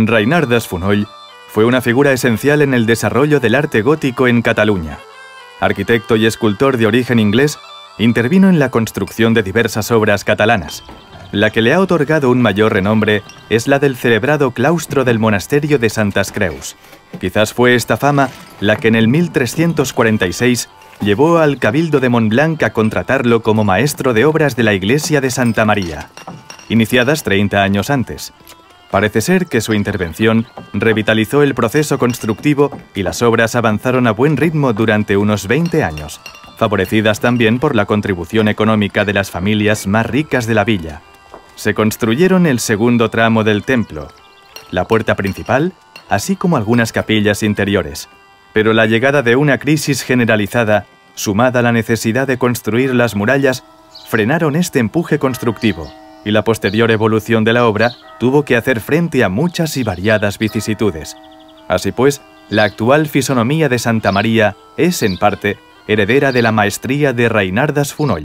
Reinard Fonoll fue una figura esencial en el desarrollo del arte gótico en Cataluña. Arquitecto y escultor de origen inglés, intervino en la construcción de diversas obras catalanas. La que le ha otorgado un mayor renombre es la del celebrado claustro del monasterio de Santes Creus. Quizás fue esta fama la que en el 1346 llevó al Cabildo de Montblanc a contratarlo como maestro de obras de la iglesia de Santa María, iniciadas 30 años antes. Parece ser que su intervención revitalizó el proceso constructivo y las obras avanzaron a buen ritmo durante unos 20 años, favorecidas también por la contribución económica de las familias más ricas de la villa. Se construyeron el segundo tramo del templo, la puerta principal, así como algunas capillas interiores. Pero la llegada de una crisis generalizada, sumada a la necesidad de construir las murallas, frenaron este empuje constructivo, y la posterior evolución de la obra tuvo que hacer frente a muchas y variadas vicisitudes. Así pues, la actual fisonomía de Santa María es, en parte, heredera de la maestría de Reinard Fonoll.